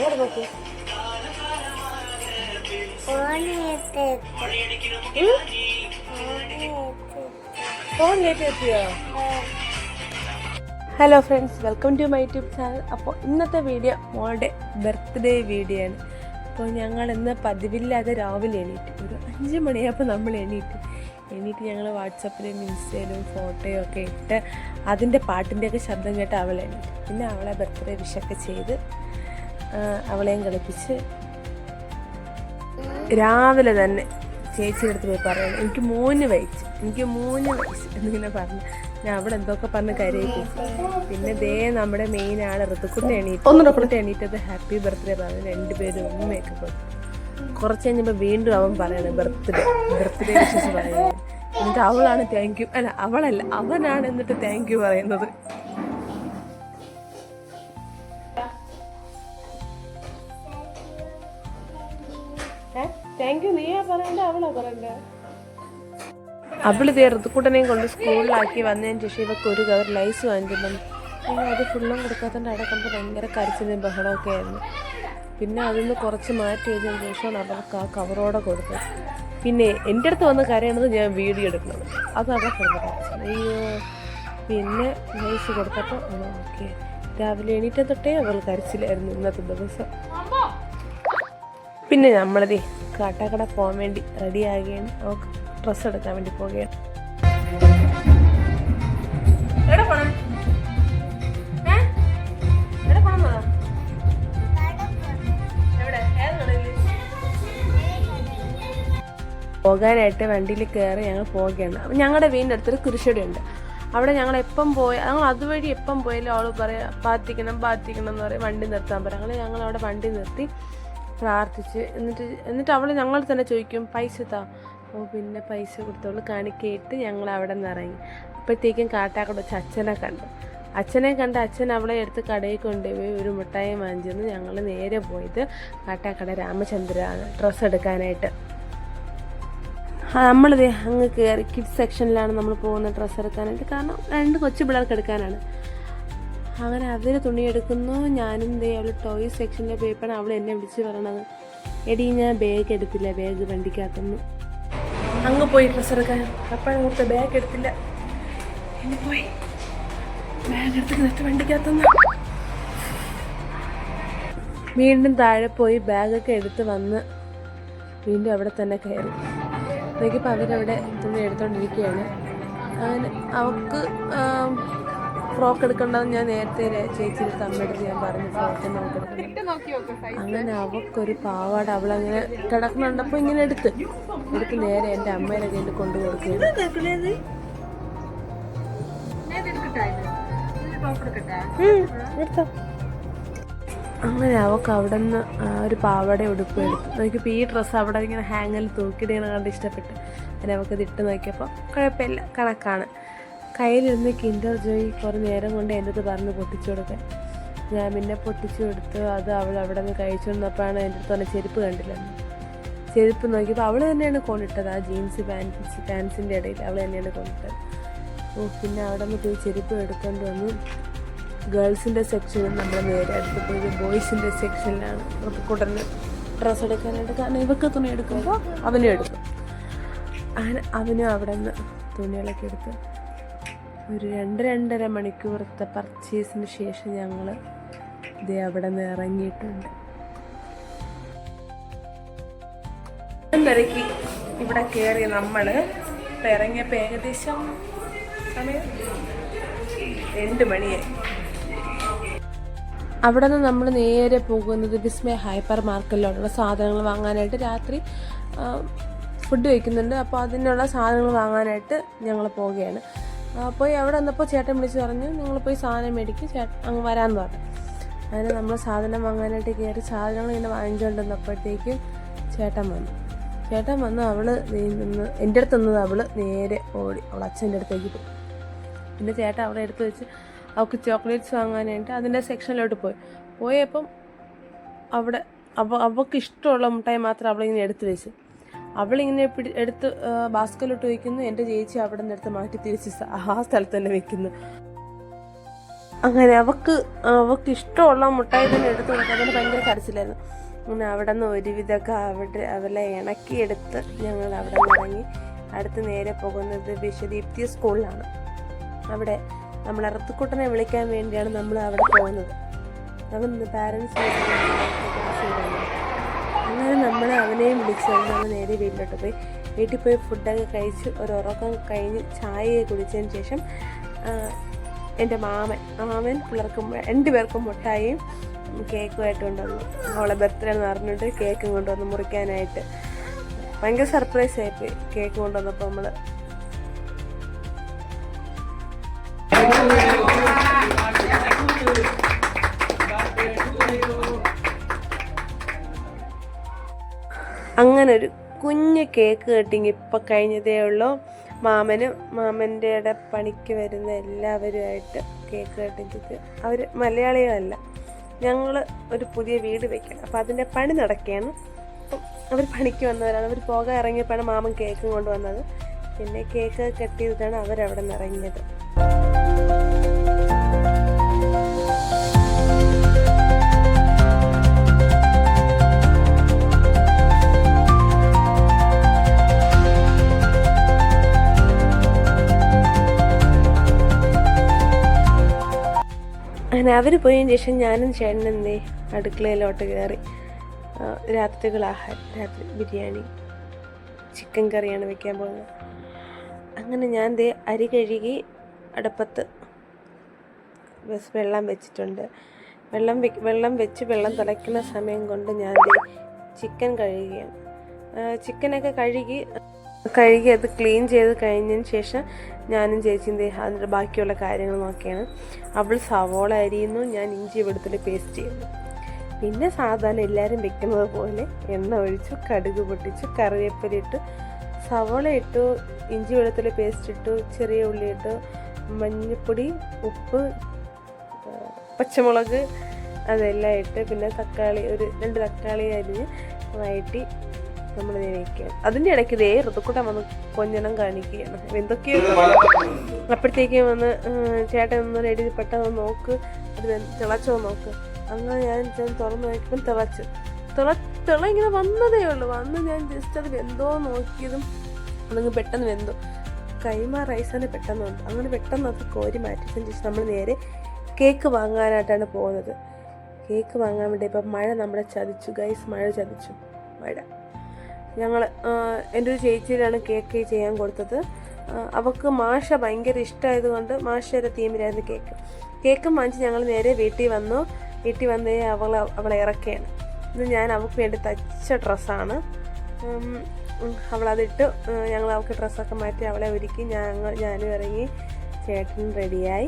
നോക്ക്. ഫോണിലേക്ക് എത്തിയോ? Hello friends, welcome to my YouTube channel. അപ്പോൾ ഇന്നത്തെ വീഡിയോ മോളുടെ ബർത്ത്ഡേ വീഡിയോ ആണ്. അപ്പോൾ ഞങ്ങൾ ഇന്ന് പതിവില്ലാതെ രാവിലെ എണീറ്റ് ഒരു 5 മണിയായപ്പോൾ നമ്മൾ എണീറ്റ് ഞങ്ങൾ വാട്സപ്പിലും ഇൻസ്റ്റയിലും ഫോട്ടോയും ഒക്കെ ഇട്ട് അതിൻ്റെ പാട്ടിൻ്റെയൊക്കെ ശബ്ദം കേട്ട് അവൾ എണീറ്റ്. പിന്നെ അവളെ ബർത്ത്ഡേ വിഷൊക്കെ ചെയ്ത് അവളെയും കളിപ്പിച്ച് രാവിലെ തന്നെ ചേച്ചിയുടെ അടുത്ത് പോയി പറയണം എനിക്ക് 3 വയസ്സ് എന്നിങ്ങനെ പറഞ്ഞു. ഞാൻ അവിടെ എന്തൊക്കെ പറഞ്ഞ് കരയിപ്പിച്ചു. പിന്നെ നമ്മുടെ മെയിൻ ആള് ഋതുക്കുട്ടി എണീറ്റത് ഹാപ്പി ബർത്ത്ഡേ പറഞ്ഞു. 2 പേരും ഉമ്മയൊക്കെ കൊടുത്തു. കുറച്ച് കഴിഞ്ഞപ്പോൾ വീണ്ടും അവൻ പറയണത് ബർത്ത്ഡേ വിഷസ് പറയുന്നത്. എന്നിട്ട് അവളാണ് താങ്ക് യു, അല്ല അവളല്ല അവനാണ് എന്നിട്ട് താങ്ക് യു പറയുന്നത്. താങ്ക് യു നീയാ പറയണ്ട അവളാ പറയണ്ട? അവള് ഋതുക്കുട്ടനെയും കൊണ്ട് സ്കൂളിലാക്കി വന്നതിന് ശേഷം ഇവർക്ക് ഒരു കവർ ലൈസ് വാങ്ങിച്ചിട്ടുണ്ട്. അത് ഫുള്ളും കൊടുക്കാത്തതിൻ്റെ അവിടെ കണ്ട് ഭയങ്കര കരച്ചിലും ബഹളമൊക്കെ ആയിരുന്നു. പിന്നെ അതിന്ന് കുറച്ച് മാറ്റി വെച്ചതിന് ശേഷമാണ് അവർക്ക് ആ കവറോടെ കൊടുത്തത്. പിന്നെ എൻ്റെ അടുത്ത് വന്ന് കരയണത് ഞാൻ വീഡിയോ എടുക്കുന്നത്, അത് അവിടെ കിടന്നത്. അയ്യോ, പിന്നെ ലൈസ് കൊടുത്തപ്പോൾ ഓക്കെ. രാവിലെ എണീറ്റ തൊട്ടേ അവൾ കരച്ചിലായിരുന്നു ഇന്നത്തെ ദിവസം. പിന്നെ നമ്മളതേ കാട്ടാക്കട പോകാൻ വേണ്ടി റെഡിയാകുകയാണ്. അവൾക്ക് ഡ്രസ്സ് എടുക്കാൻ വേണ്ടി പോവുകയാണ്. പോകാനായിട്ട് വണ്ടിയിൽ കയറി ഞങ്ങൾ പോവുകയാണ്. അപ്പം ഞങ്ങളുടെ വീടിൻ്റെ അടുത്തൊരു കുരിശടിയുണ്ട്. അവിടെ ഞങ്ങൾ അതുവഴി എപ്പം പോയാലും അവൾ പറയാം പാത്തിക്കണം എന്ന് പറയും, വണ്ടി നിർത്താൻ പറയും. ഞങ്ങളവിടെ വണ്ടി നിർത്തി പ്രാർത്ഥിച്ച് എന്നിട്ട് അവൾ ഞങ്ങൾ തന്നെ ചോദിക്കും പൈസ താ. പിന്നെ പൈസ കൊടുത്തവൾ കാണിക്കയിട്ട് ഞങ്ങൾ അവിടെ നിന്ന് ഇറങ്ങി. അപ്പോഴത്തേക്കും കാട്ടാക്കട വെച്ച് അച്ഛനെ കണ്ട് അച്ഛൻ അവളെ എടുത്ത് കടയിൽ കൊണ്ടുപോയി ഒരു മിഠായി വാങ്ങിച്ചെന്ന് ഞങ്ങൾ നേരെ പോയത് കാട്ടാക്കട രാമചന്ദ്രനാണ് ഡ്രസ്സ് എടുക്കാനായിട്ട്. നമ്മളിത് അങ്ങ് കയറി കിഡ്സ് സെക്ഷനിലാണ് നമ്മൾ പോകുന്നത് ഡ്രസ്സ് എടുക്കാനായിട്ട്. കാരണം 2 കൊച്ചു പിള്ളേർക്ക് എടുക്കാനാണ്. അങ്ങനെ അവർ തുണിയെടുക്കുന്നു. ഞാനും അവൾ ടോയ് സെക്ഷനിലെ പോയപ്പോഴാണ് അവൾ എന്നെ വിളിച്ച് പറയണത്, എടി ഞാൻ ബാഗ് എടുത്തില്ല, ബാഗ് വണ്ടിക്കകത്തുനിന്ന്. അങ്ങ് പോയി ഡ്രസ്സ് എടുക്കാൻ അപ്പോഴും കൊടുത്ത ബാഗ് എടുത്തില്ല. എന്നെ പോയി ബാഗ് എടുത്തിട്ട് വണ്ടിക്കകത്തുനിന്ന് വീണ്ടും താഴെ പോയി ബാഗൊക്കെ എടുത്ത് വന്ന് വീണ്ടും അവിടെ തന്നെ കയറി നോക്കിയപ്പോൾ അവരവിടെ തുണി എടുത്തോണ്ടിരിക്കുകയാണ്. അങ്ങനെ അവൾക്ക് ഫ്രോക്ക് എടുക്കണ്ടെന്ന് ഞാൻ നേരത്തെ ചേച്ചിയുടെ തമ്മെടുത്ത് ഞാൻ പറഞ്ഞു ഫ്രോക്ക് നമുക്ക് എടുക്കണം. അങ്ങനെ അവൾക്കൊരു പാവാട അവളങ്ങനെ കിടക്കുന്നുണ്ടപ്പോൾ ഇങ്ങനെ എടുത്ത് നേരെ എൻ്റെ അമ്മയുടെ കയ്യിൽ കൊണ്ടു കൊടുക്കുകയാണ്. അങ്ങനെ അവൾക്ക് അവിടെ നിന്ന് ഒരു പാവാട ഉടുപ്പ് എടുത്തു നോക്കിയപ്പോൾ ഈ ഡ്രസ്സ് അവിടെ ഇങ്ങനെ ഹാങ്ങിൽ തൂക്കിയിടുന്ന കണ്ട് ഇഷ്ടപ്പെട്ടു. അങ്ങനെ അവൾക്കത് ഇട്ട് നോക്കിയപ്പോൾ കുഴപ്പമില്ല, കണക്കാണ്. കയ്യിലിരുന്ന് കിൻഡർ ജോയ് കുറേ നേരം കൊണ്ട് എൻ്റെ അടുത്ത് പറഞ്ഞ് പൊട്ടിച്ചു കൊടുക്കാൻ. ഞാൻ പിന്നെ പൊട്ടിച്ചു കൊടുത്തു. അത് അവൾ അവിടെ നിന്ന് കഴിച്ചുകൊണ്ടപ്പോഴാണ് എൻ്റെ അടുത്ത് പറഞ്ഞ ചെരുപ്പ് കണ്ടില്ലെന്ന്. ചെരുപ്പ് നോക്കിയപ്പോൾ അവൾ തന്നെയാണ് കൊണ്ടിട്ടത്. ആ ജീൻസ് പാൻസിൻ്റെ ഇടയിൽ അവൾ തന്നെയാണ് കൊണ്ടിട്ടത്. പിന്നെ അവിടെ നിന്ന് പോയി ചെരുപ്പ് എടുക്കേണ്ടി വന്നു. ഗേൾസിൻ്റെ സെക്ഷനിൽ നമ്മൾ നേരെ അടുത്ത് പോയി ബോയ്സിൻ്റെ സെക്ഷനിലാണ് കൂട്ടറിന് ഡ്രസ്സ് എടുക്കാനായിട്ട്. കാരണം ഇവർക്ക് തുണി എടുക്കുമ്പോൾ അവനും എടുക്കും. അങ്ങനെ അവനും അവിടെ നിന്ന് തുണികളൊക്കെ എടുത്ത് ഒരു 2-2.5 മണിക്കൂറത്തെ പർച്ചേസിന് ശേഷം ഞങ്ങൾ അവിടെ നിന്ന് ഇറങ്ങിയിട്ടുണ്ട്. തിരക്കി ഇവിടെ കയറി നമ്മൾ ഇറങ്ങിയപ്പോൾ ഏകദേശം സമയം 2 മണിയായി. അവിടെ നിന്ന് നമ്മൾ നേരെ പോകുന്നത് വിസ്മയ ഹൈപ്പർ മാർക്കറ്റിലോട്ടുള്ള സാധനങ്ങൾ വാങ്ങാനായിട്ട്. രാത്രി ഫുഡ് വയ്ക്കുന്നുണ്ട്, അപ്പോൾ അതിനുള്ള സാധനങ്ങൾ വാങ്ങാനായിട്ട് ഞങ്ങൾ പോവുകയാണ്. പോയി അവിടെ വന്നപ്പോൾ ചേട്ടൻ വിളിച്ച് പറഞ്ഞു നിങ്ങൾ പോയി സാധനം മേടിക്കും, ചേട്ടൻ അങ്ങ് വരാമെന്ന് പറഞ്ഞു. അങ്ങനെ നമ്മൾ സാധനം വാങ്ങാനായിട്ട് കയറി സാധനങ്ങൾ ഇങ്ങനെ വാങ്ങിച്ചുകൊണ്ടിരുന്നപ്പോഴത്തേക്കും ചേട്ടൻ വന്നു. അവൾ നിന്ന് എൻ്റെ അടുത്ത് നിന്നത് അവൾ നേരെ ഓടി അവൾ അച്ഛൻ്റെ അടുത്തേക്ക് പോയി. പിന്നെ ചേട്ടൻ അവളെ എടുത്ത് വെച്ച് അവൾക്ക് ചോക്ലേറ്റ്സ് വാങ്ങാനായിട്ട് അതിൻ്റെ സെക്ഷനിലോട്ട് പോയപ്പം അവിടെ അവൾക്ക് ഇഷ്ടമുള്ള മിഠായി മാത്രം അവളിങ്ങനെ എടുത്ത് വെച്ച് അവളിങ്ങനെ എടുത്ത് ബാസ്കറ്റിലോട്ട് വയ്ക്കുന്നു. എൻ്റെ ചേച്ചി അവിടെ നിന്ന് എടുത്ത് മാറ്റി തിരിച്ച് ആ സ്ഥലത്ത് തന്നെ വെക്കുന്നു. അങ്ങനെ അവൾക്ക് ഇഷ്ടമുള്ള മുട്ടായി തന്നെ എടുത്ത് കൊടുക്കാൻ അതിന് ഭയങ്കര കരച്ചിലായിരുന്നു. അങ്ങനെ അവിടെ നിന്ന് ഒരുവിധമൊക്കെ അവളെ ഇണക്കിയെടുത്ത് ഞങ്ങൾ അവിടെ നിന്ന് ഇറങ്ങി അടുത്ത് നേരെ പോകുന്നത് വിശ്വദീപ്തി സ്കൂളിലാണ്. അവിടെ നമ്മൾ ഋത്തുക്കുട്ടനെ വിളിക്കാൻ വേണ്ടിയാണ് നമ്മൾ അവിടെ പോകുന്നത്. അവൻ പാരൻസ് അങ്ങനെ നമ്മൾ അവനെയും വിളിച്ചുകൊണ്ട് നമ്മൾ നേരെ വീട്ടിലോട്ട് പോയി. വീട്ടിൽ പോയി ഫുഡൊക്കെ കഴിച്ച് ഒരു ഉറക്കം കഴിഞ്ഞ് ചായയൊക്കെ കുടിച്ചതിന് ശേഷം എൻ്റെ മാമൻ പിള്ളേർക്ക് 2 പേർക്കും മുട്ടായിയും കേക്കുമായിട്ട് കൊണ്ടുവന്നു. അവളെ ബർത്ത്ഡേ എന്ന് പറഞ്ഞിട്ട് കേക്കും കൊണ്ടുവന്ന് മുറിക്കാനായിട്ട്. ഭയങ്കര സർപ്രൈസ് ആയിപ്പോയി കേക്ക് കൊണ്ടുവന്നപ്പോൾ നമ്മൾ. അങ്ങനൊരു കുഞ്ഞ് കേക്ക് കട്ടിങ് ഇപ്പം കഴിഞ്ഞതേ ഉള്ളൂ. മാമൻ്റെ പണിക്ക് വരുന്ന എല്ലാവരുമായിട്ട് കേക്ക് കട്ടിങ്. അവർ മലയാളികളല്ല. ഞങ്ങൾ ഒരു പുതിയ വീട് വെക്കണം, അപ്പോൾ അതിൻ്റെ പണി നടക്കുകയാണ്. അപ്പം അവർ പണിക്ക് വന്നവരാണ്. അവർ പോകാൻ ഇറങ്ങിയപ്പോഴാണ് മാമൻ കേക്കും കൊണ്ടുവന്നത്. പിന്നെ കേക്ക് കട്ട് ചെയ്തിട്ടാണ് അവരവിടെ നിന്ന് ഇറങ്ങിയത്. അങ്ങനെ അവർ പോയതിന് ശേഷം ഞാനും ചേട്ടനും അടുക്കളയിലോട്ട് കയറി. രാത്രി ബിരിയാണി ചിക്കൻ കറിയാണ് വെക്കാൻ പോകുന്നത്. അങ്ങനെ ഞാൻ അരി കഴുകി അടുപ്പത്ത് വെള്ളം വെച്ചിട്ടുണ്ട്. വെള്ളം വെച്ച് വെള്ളം തിളയ്ക്കുന്ന സമയം കൊണ്ട് ഞാൻ ചിക്കൻ കഴുകുകയാണ്. ചിക്കനൊക്കെ കഴുകി അത് ക്ലീൻ ചെയ്ത് കഴിഞ്ഞതിന് ശേഷം ഞാനും ചേച്ചിയും അതിൻ്റെ ബാക്കിയുള്ള കാര്യങ്ങൾ നോക്കിയാണ്. അവൾ സവോള അരിയുന്നു, ഞാൻ ഇഞ്ചി വെളുത്തുള്ളി പേസ്റ്റ് ചെയ്യുന്നു. പിന്നെ സാധാരണ എല്ലാവരും വെക്കുന്നത് പോലെ എണ്ണ ഒഴിച്ചു, കടുക് പൊട്ടിച്ചു, കറിവേപ്പില ഇട്ടു, സവോള ഇട്ടു, ഇഞ്ചി വെളുത്തുള്ളി പേസ്റ്റ് ഇട്ടു, ചെറിയ ഉള്ളി ഇട്ടു, മഞ്ഞൾപ്പൊടി, ഉപ്പ്, പച്ചമുളക് അതെല്ലാം ഇട്ട്, പിന്നെ തക്കാളി 2 തക്കാളി അരിഞ്ഞ് വഴറ്റി നമ്മൾ വയ്ക്കുകയാണ്. അതിൻ്റെ ഇടയ്ക്ക് ഋതുക്കുട്ടൻ വന്ന് കൊഞ്ഞണം കാണിക്കുകയാണ് എന്തൊക്കെയോ. അപ്പോഴത്തേക്കും വന്ന് ചേട്ടൻ ഒന്ന് റെഡി പെട്ടെന്ന് നോക്ക്, അത് തിളച്ചോ നോക്ക്. അങ്ങനെ ഞാൻ തുറന്ന് നോക്കിയപ്പം തിള ഇങ്ങനെ വന്നതേ ഉള്ളൂ. വന്ന് ഞാൻ ജസ്റ്റ് അത് വെന്തോ നോക്കിയതും അതങ്ങ് പെട്ടെന്ന് വെന്തോ. കൈമ റൈസാണ് പെട്ടെന്ന് ഉണ്ട്. അങ്ങനെ പെട്ടെന്ന് അത് കോരി മാറ്റിയതിന് ശേഷം നമ്മൾ നേരെ കേക്ക് വാങ്ങാനായിട്ടാണ് പോകുന്നത്. കേക്ക് വാങ്ങാൻ വേണ്ടി ഇപ്പം മഴ നമ്മളെ ചതിച്ചു ഗൈസ്. മഴ ഞങ്ങൾ എൻ്റെ ഒരു ചേച്ചിയിലാണ് കേക്ക് ചെയ്യാൻ കൊടുത്തത്. അവൾക്ക് മാഷ ഭയങ്കര ഇഷ്ടമായതുകൊണ്ട് മാഷയുടെ തീമിലായിരുന്നു കേക്കും വാങ്ങിച്ച് ഞങ്ങൾ നേരെ വീട്ടിൽ വന്നു അവളെ ഇറക്കുകയാണ്. ഇത് ഞാൻ അവൾക്ക് വേണ്ടി തയ്ച്ച ഡ്രസ്സാണ്. അവളതിട്ട് ഞങ്ങൾ അവൾക്ക് ഡ്രസ്സൊക്കെ മാറ്റി അവളെ ഒരുക്കി ഞാനും ഇറങ്ങി, ചേട്ടനും റെഡിയായി.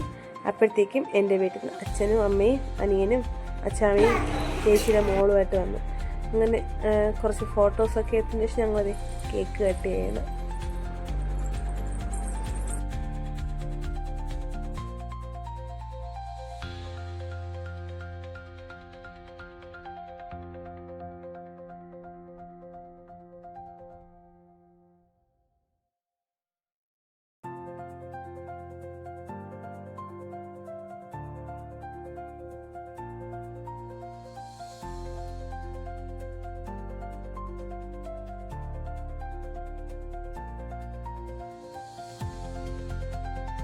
അപ്പോഴത്തേക്കും എൻ്റെ വീട്ടിൽ നിന്ന് അച്ഛനും അമ്മയും അനിയനും അച്ചാമ്മയും ചേച്ചിയുടെ മോളുമായിട്ട് വന്നു. അങ്ങനെ കുറച്ച് ഫോട്ടോസൊക്കെ എത്തിയതിന് ശേഷം ഞങ്ങളത് കേക്ക് കട്ട് ചെയ്യണം.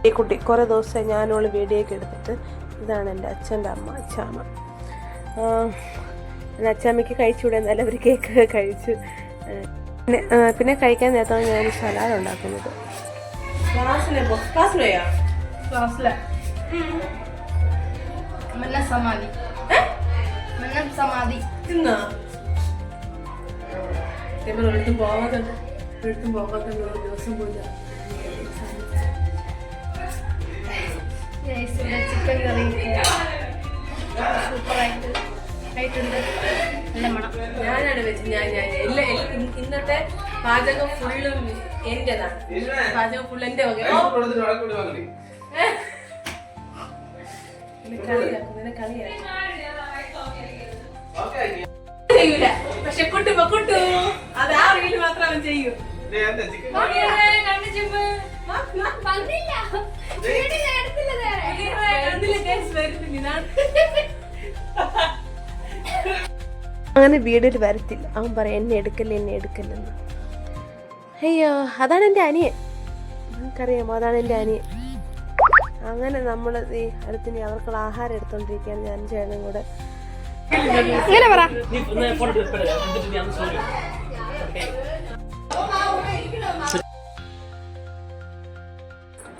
ഈ കുട്ടി കുറേ ദിവസമായി ഞാനുള്ള വീഡിയോ ഒക്കെ എടുത്തിട്ട്. ഇതാണ് എൻ്റെ അച്ഛൻ്റെ അമ്മ അച്ചാമ്മ. എൻ്റെ അച്ചാമ്മയ്ക്ക് കഴിച്ചുകൂടെ, എന്നാലും അവർ കേക്ക് കഴിച്ചു. പിന്നെ കഴിക്കാൻ നേരത്താണ് ഞാൻ സലാഡ് ഉണ്ടാക്കുന്നത്. എടുത്തും പോകാതെ ദിവസം പോയില്ല. ചിക്കൻ കറി സൂപ്പറായിട്ട് ആയിട്ടുണ്ട്. നല്ല മണം. ഞാനാണ് വെച്ചത്. ഞാൻ ഇന്നത്തെ പാചകം ഫുള്ളും എന്റേതാണ്. പാചകം ഫുൾ എൻ്റെ വക. ചെയ്യൂല, പക്ഷെ കുട്ടു അത് ആ റീല് മാത്രം അവൻ ചെയ്യൂ. അങ്ങനെ വീഡിയോയിൽ വരത്തില്ല. അവൻ പറയും എന്നെ എടുക്കല്ലെന്ന്. അയ്യോ, അതാണ് എൻ്റെ അനിയൻ. നിങ്ങൾക്കറിയാമോ, അതാണ് എൻ്റെ അനിയൻ. അങ്ങനെ നമ്മൾ ഈ അടുത്തിന് അവർക്കുള്ള ആഹാരം എടുത്തോണ്ടിരിക്കുകയാണ് ഞാൻ ചേട്ടനും കൂടെ.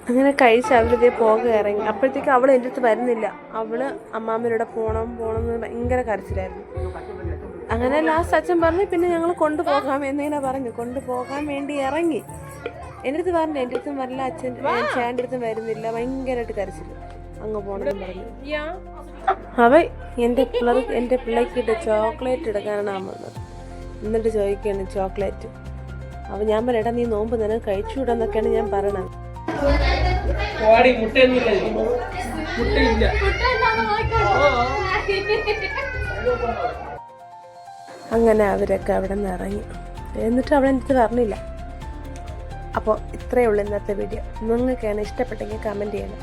അങ്ങനെ കഴിച്ച് അവരിതേ ഇറങ്ങി. അപ്പോഴത്തേക്ക് അവൾ എൻ്റെ അടുത്ത് വരുന്നില്ല. അവള് അമ്മാമ്മയുടെ പോണമെന്ന് ഭയങ്കര കരച്ചിലായിരുന്നു. അങ്ങനെ ലാസ്റ്റ് അച്ഛൻ പറഞ്ഞു പിന്നെ ഞങ്ങൾ കൊണ്ടുപോകാം എന്നിങ്ങനെ പറഞ്ഞു. കൊണ്ടുപോകാൻ വേണ്ടി ഇറങ്ങി. എൻ്റെ അടുത്ത് പറഞ്ഞു, എൻ്റെ അടുത്തും വരില്ല, ചേട്ടൻ്റെ അടുത്തും വരുന്നില്ല, ഭയങ്കരമായിട്ട് കരച്ചില്ല. അങ്ങ് പോകണമെന്ന് പറഞ്ഞു. അവൻ എൻ്റെ പിള്ളേക്കിട്ട് ചോക്ലേറ്റ് എടുക്കാനാണ് അവൻ വന്നത്. എന്നിട്ട് ചോദിക്കുകയാണ് ചോക്ലേറ്റ്. അപ്പോൾ ഞാൻ പറയടാ നീ നോമ്പ് നിനക്ക് കഴിച്ചുകൂടാന്നൊക്കെയാണ് ഞാൻ പറയണത്. അങ്ങനെ അവരൊക്കെ അവിടെ നിന്ന് ഇറങ്ങി. എന്നിട്ട് അവിടെ എൻ്റെ അടുത്ത് പറഞ്ഞില്ല. അപ്പോൾ ഇത്രയേ ഉള്ളൂ ഇന്നത്തെ വീഡിയോ. നിങ്ങൾക്കാണ് ഇഷ്ടപ്പെട്ടെങ്കിൽ കമൻറ്റ് ചെയ്യണം.